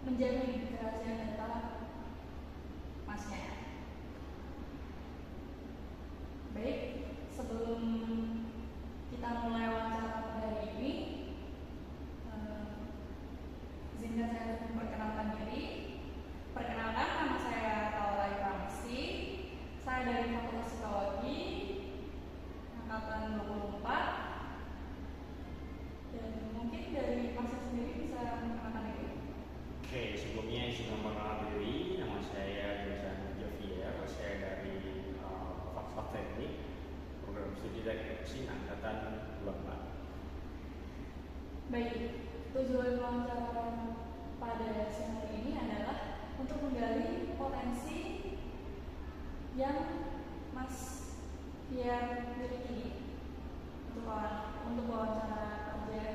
menjamin kerahasiaan data masnya. Baik, sebelum kita mulai wawancara pada hari ini, izinkan saya untuk memperkenalkan diri. Perkenalkan, nama saya Taulay Pramesti. Saya dari Fakultas Psikologi angkatan 24. Dan mungkin dari Mas sendiri bisa memperkenalkan diri. Oke, sebelumnya izin memperkenalkan diri. Nama saya Josan Javier. Saya dari Fakultas Teknik, program studi teknik mesin angkatan 24. Baik, tujuan wawancara pada siang hari ini adalah untuk menggali potensi yang Mas Fier miliki untuk wawancara kerja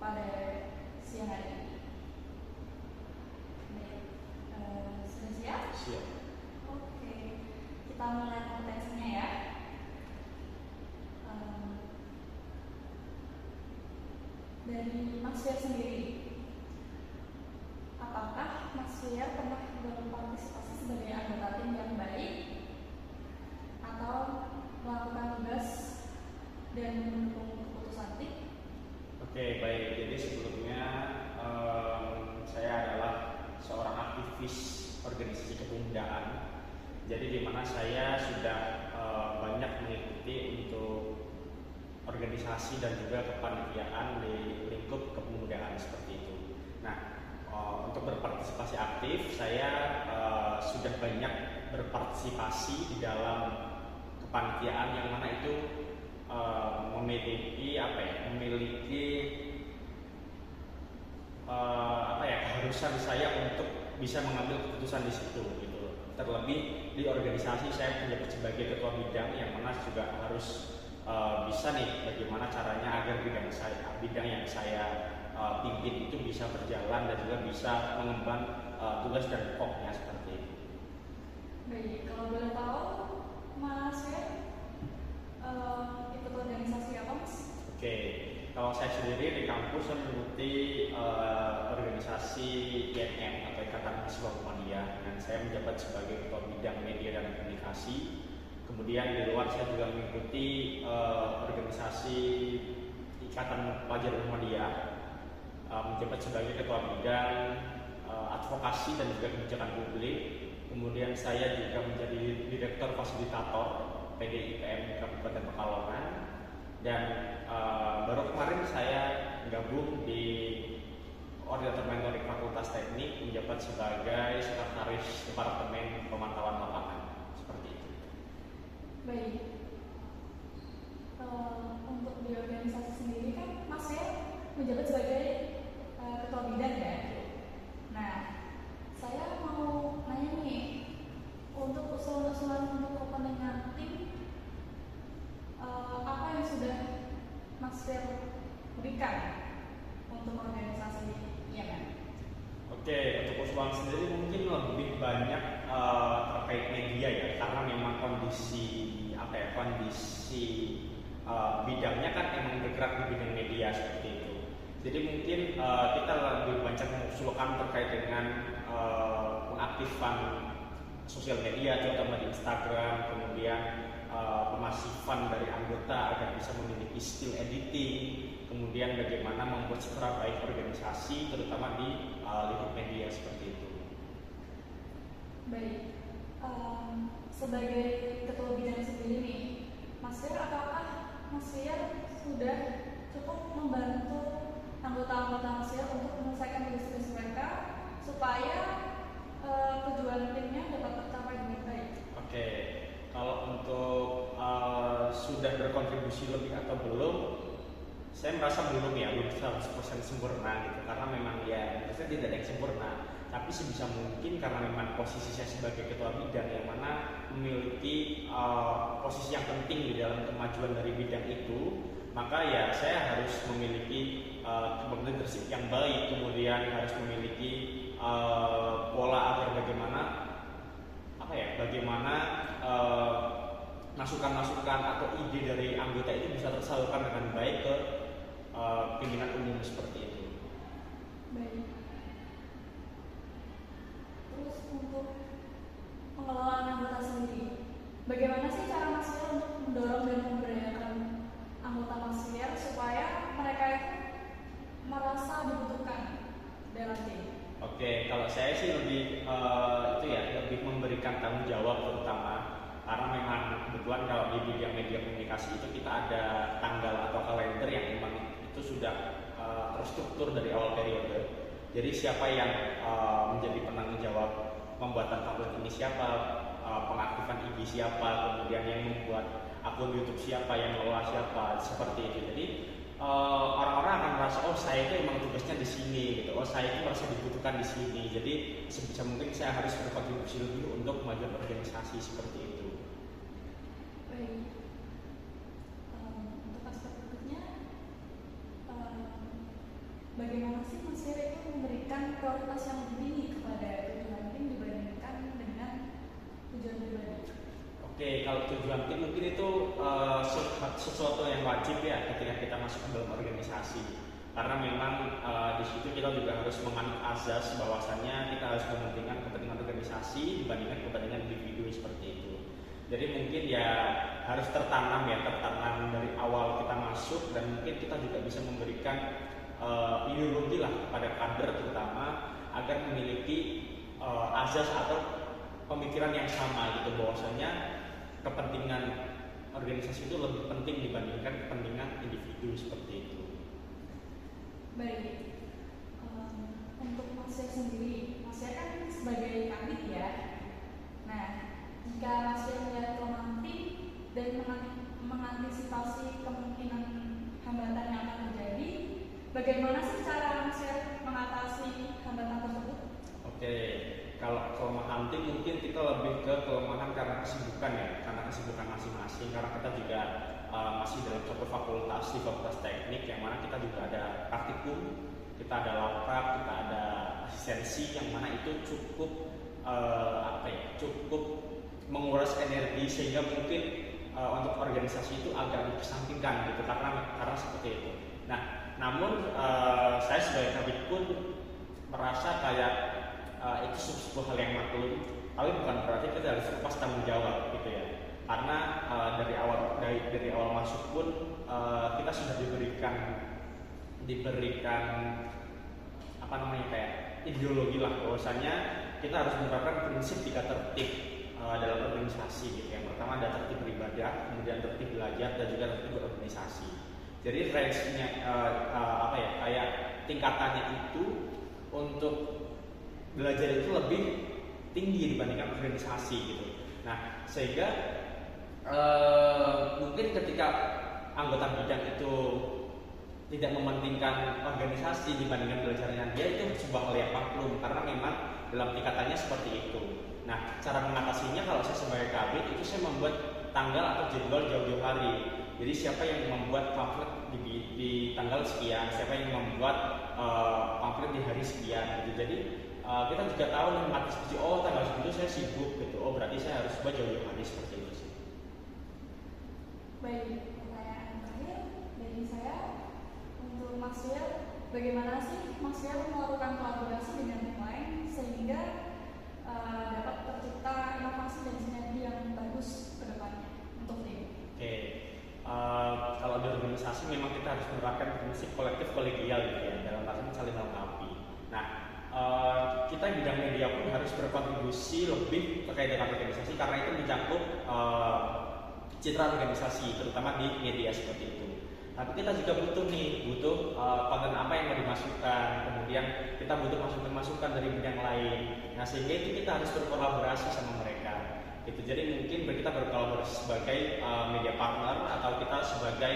pada siang hari ini. Baik, sudah siap? Siap. Oke, kita mulai kompetensinya ya. Dari Mas Fier sendiri, apakah Mas Fier pernah berpartisipasi sebagai anggota tim yang baik atau melakukan tugas dan mendukung keputusan tim? Oke, baik. Jadi sebelumnya saya adalah seorang aktivis organisasi kepemudaan. Jadi di mana saya sudah banyak mengikuti untuk organisasi dan juga kepanitiaan di lingkup kepemudaan seperti itu. Nah, untuk berpartisipasi aktif, saya sudah banyak berpartisipasi di dalam kepanitiaan yang mana itu memiliki keharusan saya untuk bisa mengambil keputusan di situ gitu. Terlebih di organisasi saya menjabat sebagai ketua bidang yang mana juga harus bisa nih bagaimana caranya agar bidang yang saya pimpin itu bisa berjalan dan juga bisa mengemban tugas dan pokoknya seperti itu. Baik, kalau boleh tahu Mas Fier ikut organisasi apa Mas? Oke, kalau saya sendiri di kampus saya mengikuti organisasi INM atau Ikatan Mahasiswa Muhammadiyah dan saya menjabat sebagai ketua bidang media dan komunikasi. Kemudian di luar saya juga mengikuti organisasi Ikatan Pelajar Muhammadiyah, menjabat sebagai ketua bidang advokasi dan juga kebijakan publik. Kemudian saya juga menjadi direktur fasilitator PDIPM Kabupaten Pekalongan dan baru kemarin saya gabung di Koordinator Mentoring Fakultas Teknik menjabat sebagai Sekretaris Departemen Pemantauan Lapangan seperti itu. Baik, untuk di organisasi sendiri kan Mas Fier menjabat sebagai ketua bidang ya. Nah, saya mau nanya nih, untuk usulan-usulan untuk kepentingan tim, apa yang sudah Mas Fier berikan untuk organisasi IMM? Oke, untuk usulan sendiri mungkin lebih banyak terkait media ya, karena memang kondisi bidangnya kan emang bergerak di bidang media seperti itu. Jadi mungkin kita lebih banyak mengusulkan terkait dengan pengaktifan sosial media, terutama di Instagram, kemudian pemasifan dari anggota agar bisa memiliki skill editing, kemudian bagaimana membuat citra baik organisasi, terutama di lingkup media seperti itu. Baik, sebagai ketua bidang sendiri nih, Mas Fier, apakah Mas Fier sudah cukup membantu anggota-anggota Mas Fier untuk menyelesaikan tugas-tugas mereka supaya tujuan timnya dapat tercapai dengan baik? Oke, kalau untuk sudah berkontribusi lebih atau belum, saya merasa belum 100% sempurna gitu, karena memang ya saya tidak ada yang sempurna. Tapi sebisa mungkin karena memang posisi saya sebagai ketua bidang yang mana memiliki posisi yang penting di dalam kemajuan dari bidang itu, maka ya saya harus memiliki leadership yang baik, kemudian harus memiliki pola agar bagaimana masukan-masukan atau ide dari anggota itu bisa tersalurkan dengan baik ke pimpinan umum seperti itu. Baik, saya sih lebih itu ya, lebih memberikan tanggung jawab terutama karena memang kebetulan kalau di bidang media komunikasi itu kita ada tanggal atau kalender yang memang itu sudah terstruktur dari awal periode. Jadi siapa yang menjadi penanggung jawab pembuatan pamflet ini siapa, pengaktifan IG siapa, kemudian yang membuat akun YouTube siapa, yang mengelola siapa, seperti itu. Jadi orang-orang akan merasa oh saya itu emang tugasnya di sini gitu, oh saya itu merasa dibutuhkan di sini. Jadi sebisa mungkin saya harus berkontribusi lebih untuk kemajuan organisasi seperti itu. Baik. Untuk aspek berikutnya, bagaimana sih Mas Heri itu memberikan prioritas yang lebih tinggi kepada tujuan tim dibandingkan dengan tujuan pribadi? Oke, kalau tujuan tim mungkin itu sesuatu yang wajib ya ketika kita masuk ke dalam organisasi. Karena memang di situ kita juga harus memanut azas bahwasannya kita harus mementingkan kepentingan organisasi dibandingkan kepentingan individu seperti itu. Jadi mungkin ya harus tertanam dari awal kita masuk, dan mungkin kita juga bisa memberikan ideologi lah kepada kader terutama agar memiliki azas atau pemikiran yang sama gitu, bahwasanya kepentingan organisasi itu lebih penting dibandingkan kepentingan individu seperti itu. Baik. Untuk Mas Heri sendiri, Mas Heri kan sebagai kabit ya. Nah, jika Mas Heri melihat kelemahan tim dan mengantisipasi kemungkinan hambatan yang akan terjadi, bagaimana sih cara Mas Heri mengatasi hambatan tersebut? Oke, kalau kelemahan tim mungkin kita lebih ke kelemahan karena kesibukan ya, karena kesibukan masing-masing. Karena kita juga masih dalam satu fakultas, di fakultas teknik, yang mana kita juga ada praktikum, kita ada laprab, kita ada asistensi, yang mana itu cukup cukup menguras energi, sehingga mungkin untuk organisasi itu agak dikesampingkan gitu, karena seperti itu. Nah, namun saya sebagai kabit pun merasa kayak itu sebuah hal yang maklum, tapi bukan berarti kita harus lepas tanggung jawab gitu ya. Karena dari awal masuk pun kita sudah diberikan kayak ideologi lah, bahwasannya kita harus menerapkan prinsip 3 tertib dalam organisasi gitu. Yang pertama ada tertib beribadah, kemudian tertib belajar, dan juga tertib berorganisasi. Jadi range-nya kayak tingkatannya itu untuk belajar itu lebih tinggi dibandingkan organisasi gitu. Nah, sehingga mungkin ketika anggota bidang itu tidak mementingkan organisasi dibandingkan belajarnya, dia itu sebuah hal yang maklum karena memang dalam tingkatannya seperti itu. Nah, cara mengatasinya kalau saya sebagai kabit itu saya membuat tanggal atau jadwal jauh-jauh hari. Jadi siapa yang membuat pamflet di tanggal sekian, siapa yang membuat pamflet di hari sekian gitu. Jadi kita juga tahu nih mengantisipasi, oh tanggal segitu saya sibuk gitu, oh berarti saya harus buat jauh-jauh hari seperti itu sih. Baik, pertanyaan terakhir dari saya untuk Mas Heri, bagaimana sih Mas Heri melakukan kolaborasi dengan tim lain sehingga dapat tercipta inovasi dan sinergi yang bagus ke depannya untuk tim? Oke. Kalau di organisasi memang kita harus menerapkan prinsip kolektif kolegial gitu ya, dalam arti saling melengkapi. Nah, kita di bidang media pun harus berkontribusi lebih terkait dengan organisasi karena itu mencakup citra organisasi, terutama di media seperti itu. Tapi kita juga butuh konten apa yang mau dimasukkan, kemudian kita butuh masukan-masukan dari bidang lain. Nah, sehingga itu kita harus berkolaborasi sama mereka. Gitu. Jadi mungkin kita berkolaborasi sebagai media partner atau kita sebagai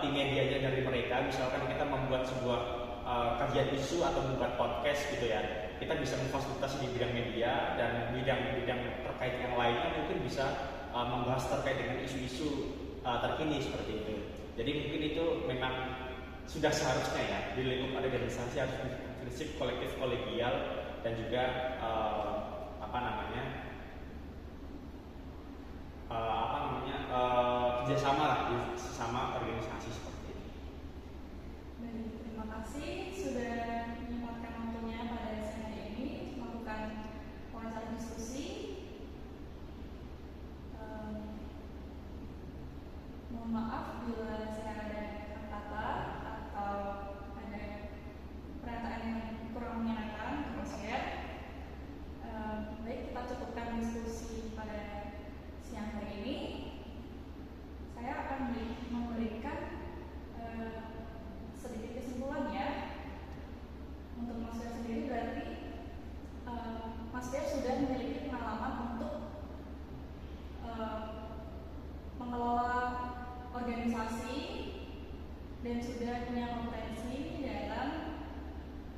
tim medianya dari mereka. Misalkan kita membuat sebuah kajian isu atau membuat podcast gitu ya, kita bisa memfasilitasi di bidang media, dan bidang-bidang terkait yang lainnya mungkin bisa membahas terkait dengan isu-isu terkini seperti itu. Jadi mungkin itu memang sudah seharusnya ya di lingkup organisasi harus prinsip kolektif kolegial dan juga kerjasama lah di sesama organisasi seperti ini. Baik, terima kasih sudah menyempatkan waktunya pada sesi hari ini melakukan wawancara diskusi. Mohon maaf bila saya ada kata atau ada pernyataan yang kurang menyenangkan untuk Mas Heri. Mas Fier sudah memiliki pengalaman untuk mengelola organisasi dan sudah punya kompetensi dalam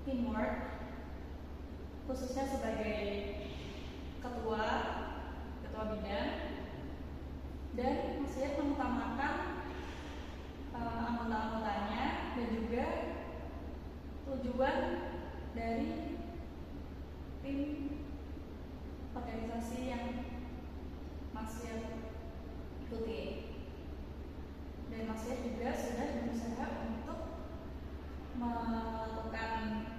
teamwork, khususnya sebagai ketua bidang, dan Mas Fier mengutamakan anggota-anggotanya dan juga tujuan dari tim organisasi yang Mas Fier ikuti. Dan Mas Fier juga sudah berusaha untuk melakukan